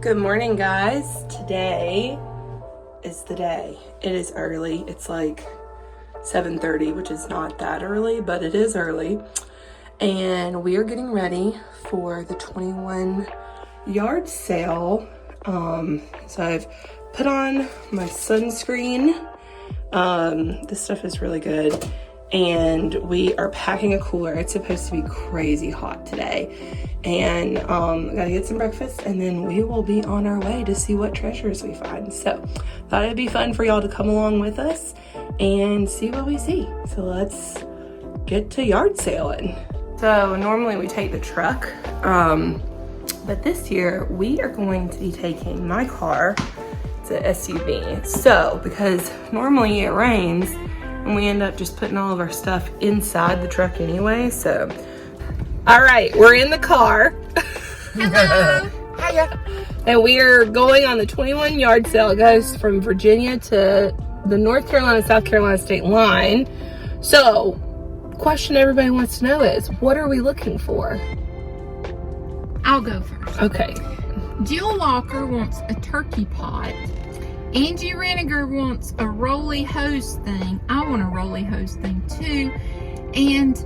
Good morning, guys. Today is the day. It is early. It's like 7:30, which is not that early, but it is early. And we are getting ready for the 21 yard sale. So I've put on my sunscreen. This stuff is really good. And we are packing a cooler. It's supposed to be crazy hot today. And gotta get some breakfast, and then we will be on our way to see what treasures we find. So thought it'd be fun for y'all to come along with us and see what we see. So let's get to yard sailing. So normally we take the truck, but this year we are going to be taking my car. It's an SUV. So because normally it rains and we end up just putting all of our stuff inside the truck anyway, so. All right, we're in the car. Hello. Hiya. And we are going on the 21 yard sale. It goes from Virginia to the North Carolina, South Carolina state line. So, question everybody wants to know is, what are we looking for? I'll go first. Okay. Jill Walker wants a turkey pot. Angie Reniger wants a rolly hose thing. I want a rolly hose thing too. And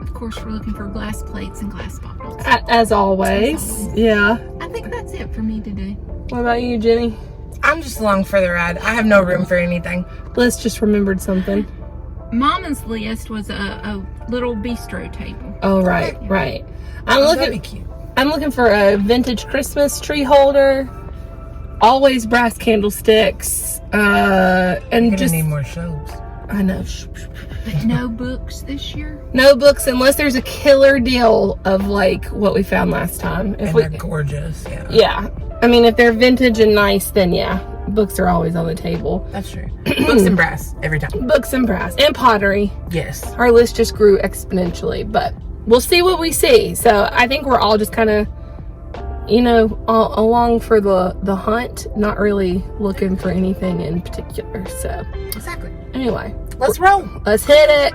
of course, we're looking for glass plates and glass bottles. As always. Yeah. I think that's it for me today. What about you, Jenny? I'm just along for the ride. I have no room for anything. Liz just remembered something. Mama's list was a little bistro table. Oh, right. That'd be cute. I'm looking for a vintage Christmas tree holder. Always brass candlesticks. And You're just gonna need more shelves. I know. But no books this year? No books unless there's a killer deal of like what we found last time. And they're gorgeous, yeah. Yeah. I mean, if they're vintage and nice, then yeah. Books are always on the table. That's true. Books and brass, every time. Books and brass. And pottery. Yes. Our list just grew exponentially, but we'll see what we see. So I think we're all just kind of, along for the hunt, not really looking for anything in particular. So Exactly. anyway. Let's roll. Let's hit it.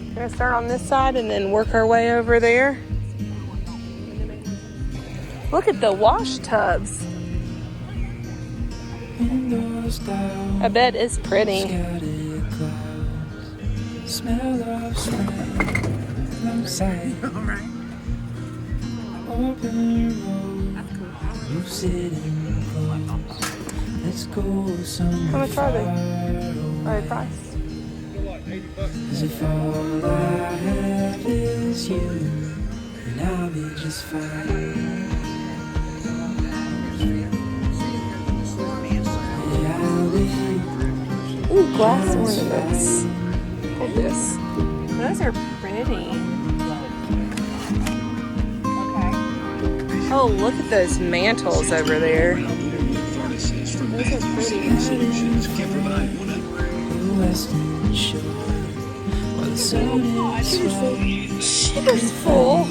We're gonna start on this side and then work our way over there. Look at the wash tubs. I bet it's pretty. Smell of spring outside. Alright. Open road, you sitting close. Let's go somewhere. How much are they? Are they priced? As if all I have is you, and I'll be just fine. Yeah, I'll be Ooh, glass ornaments. Look at this. Those are pretty. Oh, look at those mantles over there. Those are pretty. the western shore. While the sun is Full.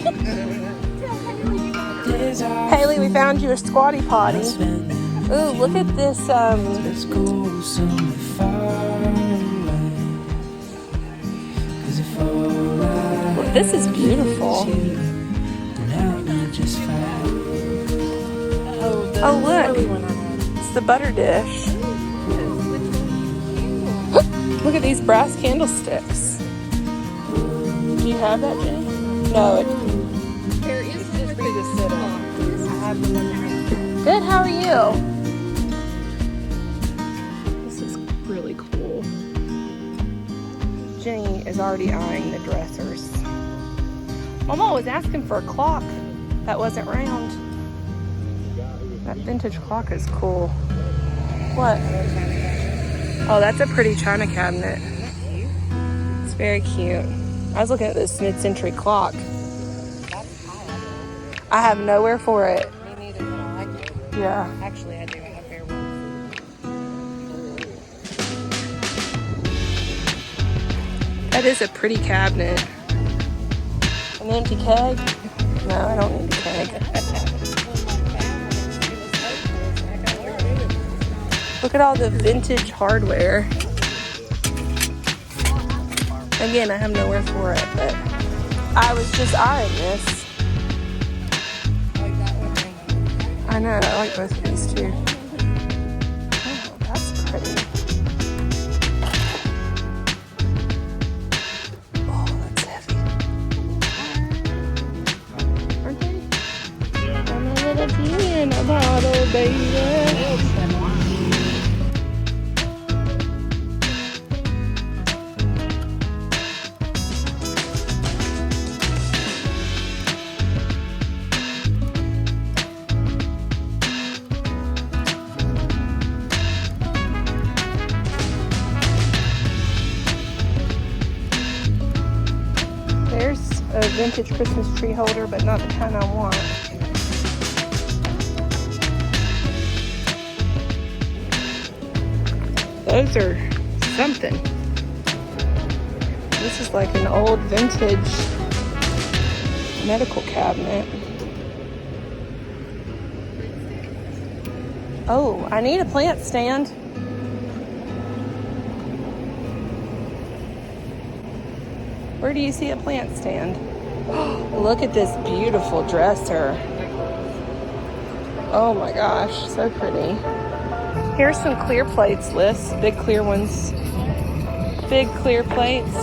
Haley, we found you a squatty potty. Ooh, look at this. Let's go somewhere far away. 'Cause if all I Well, this is beautiful. have is you, then I'll be just fine. Oh, look. It's the butter dish. Look at these brass candlesticks. Do you have that, Jenny? No. There is just for the sit Good, how are you? This is really cool. Jenny is already eyeing the dressers. Mama was asking for a clock that wasn't round. That vintage clock is cool. What? Oh, that's a pretty china cabinet. It's very cute. I was looking at this mid-century clock. I have nowhere for it. Me neither, but I like it. Yeah. Actually, I do have a fair one. That is a pretty cabinet. An empty keg? No, I don't need a keg. Look at all the vintage hardware. Again, I have nowhere for it, but I was just eyeing this. I know, I like both of these too. Oh, that's pretty. Oh, that's heavy. Aren't they? I'm a little tea in a bottle, baby. There's a vintage Christmas tree holder, but not the kind I want. Those are something. This is like an old vintage medical cabinet. Oh, I need a plant stand. Where do you see a plant stand? Look at this beautiful dresser. Oh my gosh, so pretty. Here's some clear plates, Liz. Big clear ones. Big clear plates.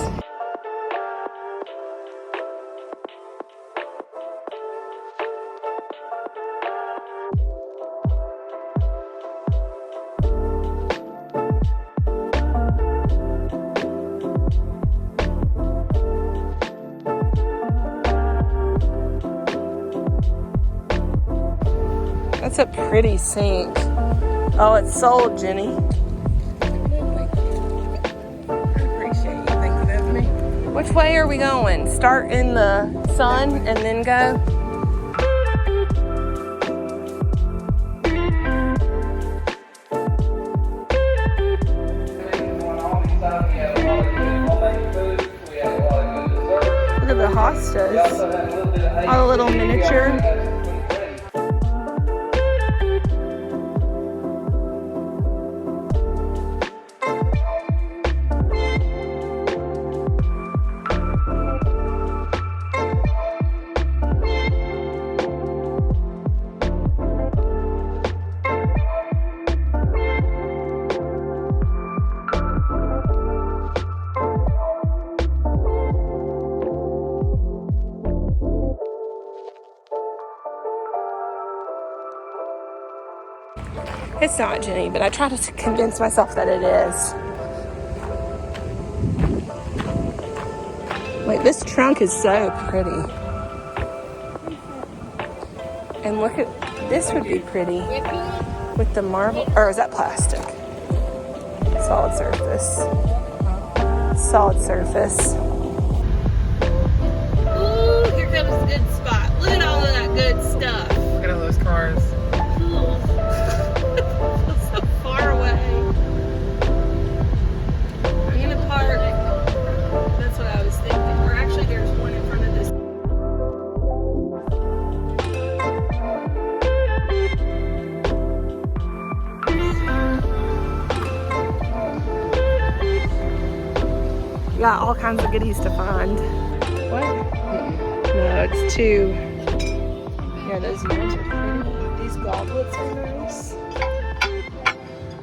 That's a pretty sink. Oh, it's sold, Jenny. I appreciate you thinking of me. Which way are we going? Start in the sun and then go? Look at the hostas. All the little miniature. It's not, Jenny, but I try to convince myself that it is. Wait, this trunk is so pretty. And look at, this would be pretty with the marble, or is that plastic? Solid surface. Solid surface. Ooh, here comes a good spot. Look at all of that good stuff. Look at all those cars. Cool. So far away. I'm gonna park. That's what I was thinking. Or actually, there's one in front of this. You got all kinds of goodies to find. What? No, it's too. Yeah, those earrings are pretty. These goblets are nice.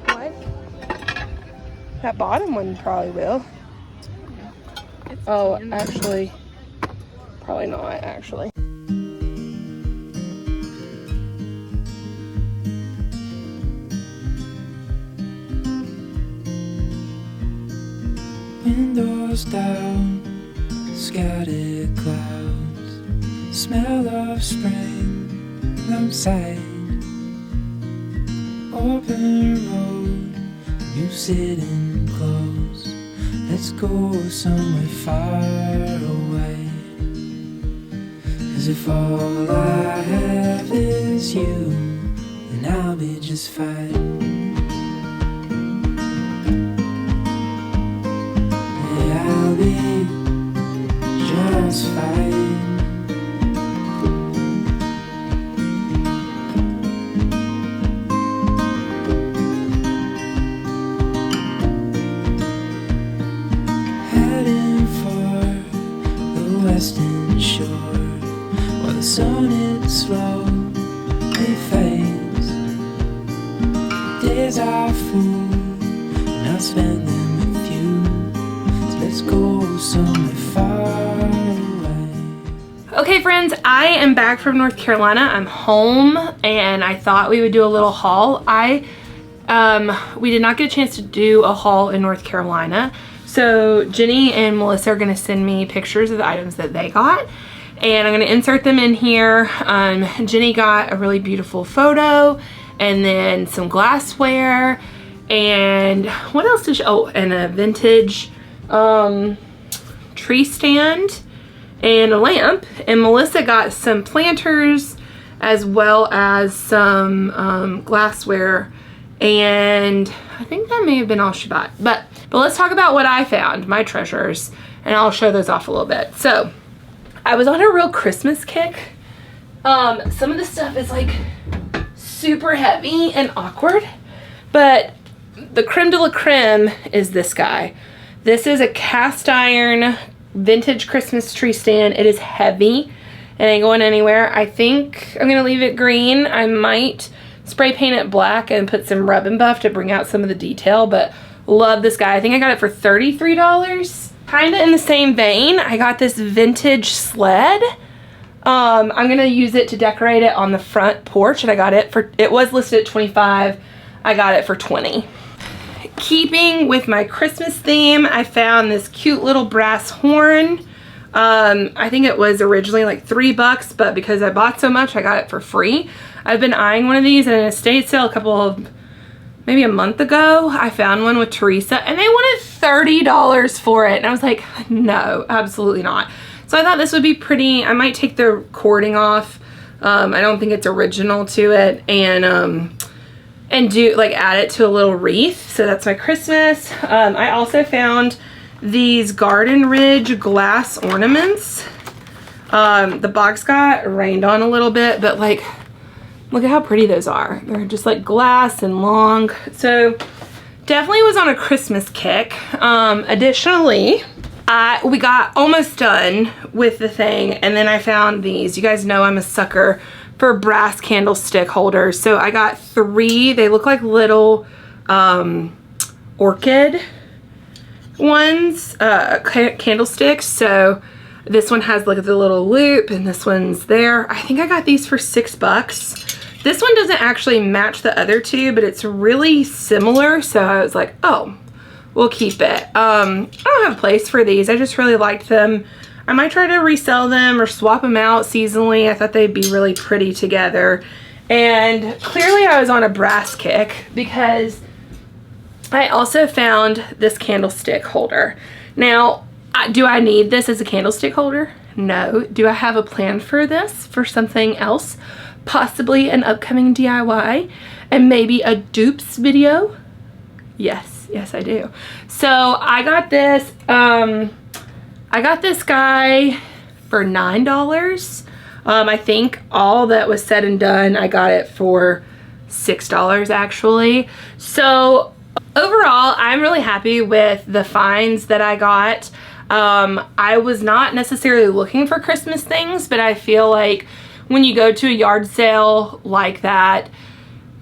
What? That bottom one probably will. Oh, actually, probably not, actually. Windows down, scattered clouds, smell of spring outside. Open road, you sitting close. Let's go somewhere far away. As if all I have is you, then I'll be just fine. I'll be just fine. Heading for resting shore, while the sun it slowly fades. Days are full, and I'll spend them with you. So let's go somewhere far away. Okay friends, I am back from North Carolina. I'm home and I thought we would do a little haul. We did not get a chance to do a haul in North Carolina. So Jenny and Melissa are gonna send me pictures of the items that they got and I'm gonna insert them in here. Jenny got a really beautiful photo and then some glassware and what else did she, oh, and a vintage tree stand and a lamp. And Melissa got some planters as well as some glassware, and I think that may have been all she bought. But let's talk about what I found, my treasures, and I'll show those off a little bit. So I was on a real Christmas kick. Some of the stuff is like super heavy and awkward, but the creme de la creme is this guy. This is a cast iron vintage Christmas tree stand. It is heavy. It ain't going anywhere. I think I'm gonna leave it green. I might spray paint it black and put some rub and buff to bring out some of the detail, but love this guy. I think I got it for $33. Kinda in the same vein, I got this vintage sled. I'm gonna use it to decorate it on the front porch, and I got it for, it was listed at $25. I got it for $20. Keeping with my Christmas theme, I found this cute little brass horn. I think it was originally like $3, but because I bought so much, I got it for free. I've been eyeing one of these at an estate sale maybe a month ago. I found one with Teresa and they wanted $30 for it. And I was like, no, absolutely not. So I thought this would be pretty. I might take the cording off. I don't think it's original to it. And do like add it to a little wreath. So that's my Christmas. I also found these Garden Ridge glass ornaments. The box got rained on a little bit, but like, look at how pretty those are. They're just like glass and long. So definitely was on a Christmas kick. Additionally, we got almost done with the thing, and then I found these. You guys know I'm a sucker for brass candlestick holders. So I got 3. They look like little orchid ones, candlesticks. So this one has like the little loop and this one's there. I think I got these for $6. This one doesn't actually match the other 2, but it's really similar. So I was like, oh, we'll keep it. I don't have a place for these. I just really liked them. I might try to resell them or swap them out seasonally. I thought they'd be really pretty together. And clearly I was on a brass kick because I also found this candlestick holder. Now, do I need this as a candlestick holder? No. Do I have a plan for this for something else? Possibly an upcoming DIY and maybe a dupes video? Yes, yes I do. So I got this, guy for $9. I think all that was said and done, I got it for $6 actually. So overall, I'm really happy with the finds that I got. I was not necessarily looking for Christmas things, but I feel like when you go to a yard sale like that,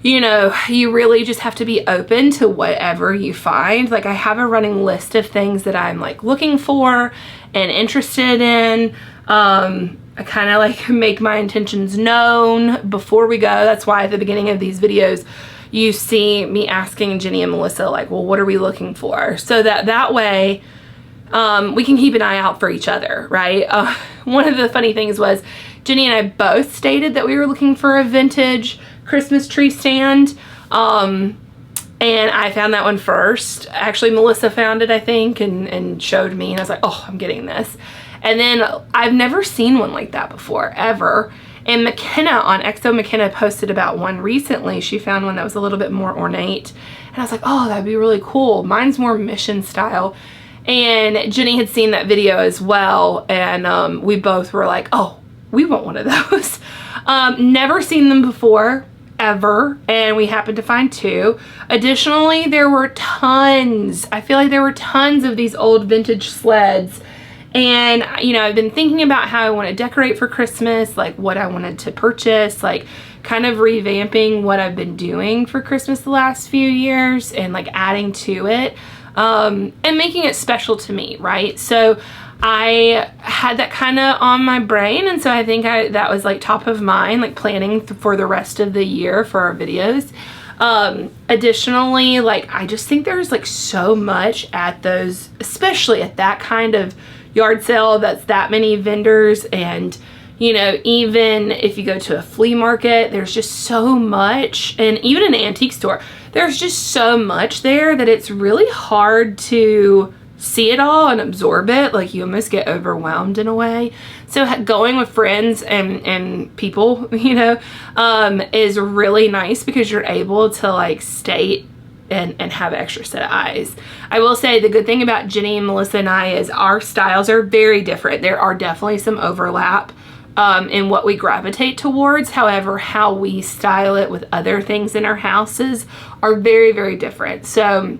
you know, you really just have to be open to whatever you find. Like I have a running list of things that I'm like looking for and interested in. I kind of like make my intentions known before we go. That's why at the beginning of these videos, you see me asking Jenny and Melissa like, well, what are we looking for? So that way we can keep an eye out for each other, right? One of the funny things was Jenny and I both stated that we were looking for a vintage Christmas tree stand. And I found that one first. Actually, Melissa found it, I think, and showed me, and I was like, oh, I'm getting this. And then I've never seen one like that before, ever. And McKenna on XO McKenna posted about one recently. She found one that was a little bit more ornate. And I was like, oh, that'd be really cool. Mine's more mission style. And Jenny had seen that video as well. And we both were like, oh, we want one of those. Never seen them before, ever. And we happened to find 2. Additionally, there were tons. I feel like there were tons of these old vintage sleds And, you know, I've been thinking about how I want to decorate for Christmas, like what I wanted to purchase, like kind of revamping what I've been doing for Christmas the last few years and like adding to it, and making it special to me, right? So I had that kind of on my brain, and so I think that was like top of mind, like planning for the rest of the year for our videos. Additionally, like I just think there's like so much at those, especially at that kind of yard sale that's that many vendors, and you know, even if you go to a flea market, there's just so much, and even an antique store, there's just so much there that it's really hard to see it all and absorb it. Like you almost get overwhelmed in a way. So going with friends and people, you know, is really nice because you're able to like stay and have an extra set of eyes. I will say the good thing about Jenny and Melissa and I is our styles are very different. There are definitely some overlap in what we gravitate towards. However, how we style it with other things in our houses are very, very different. So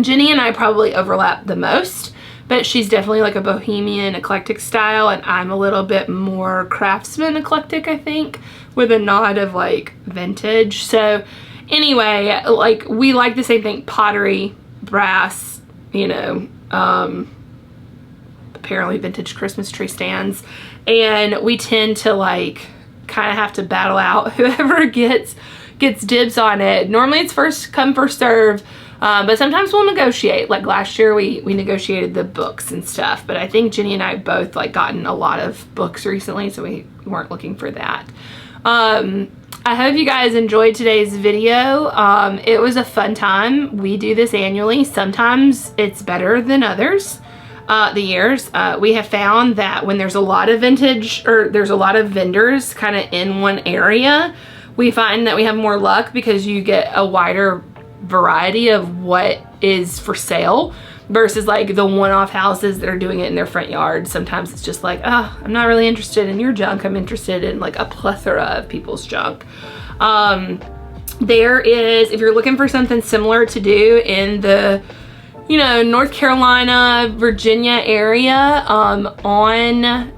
Jenny and I probably overlap the most, but she's definitely like a bohemian eclectic style, and I'm a little bit more craftsman eclectic, I think, with a nod of like vintage. So anyway, like we like the same thing: pottery, brass, you know, apparently vintage Christmas tree stands, and we tend to like kind of have to battle out whoever gets dibs on it. Normally it's first come first serve, but sometimes we'll negotiate. Like last year we negotiated the books and stuff, but I think Jenny and I both like gotten a lot of books recently, so we weren't looking for that. I hope you guys enjoyed today's video. It was a fun time. We do this annually. Sometimes it's better than others. The years. We have found that when there's a lot of vintage, or there's a lot of vendors kind of in one area, we find that we have more luck because you get a wider variety of what is for sale versus like the one-off houses that are doing it in their front yard. Sometimes it's just like, oh, I'm not really interested in your junk. I'm interested in like a plethora of people's junk. There is, if you're looking for something similar to do in the, you know, North Carolina, Virginia area, on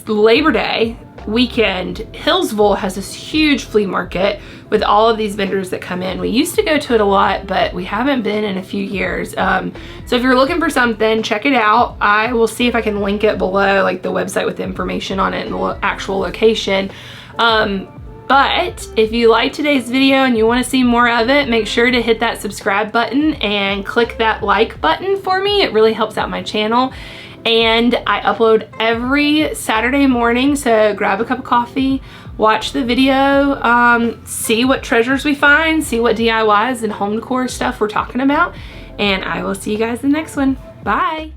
Labor Day weekend, Hillsville has this huge flea market with all of these vendors that come in. We used to go to it a lot, but we haven't been in a few years. So if you're looking for something, check it out. I will see if I can link it below, like the website with the information on it and the actual location. But if you liked today's video and you want to see more of it, make sure to hit that subscribe button and click that like button for me. It really helps out my channel. And I upload every Saturday morning, so grab a cup of coffee, watch the video, see what treasures we find, see what DIYs and home decor stuff we're talking about, and I will see you guys in the next one. Bye!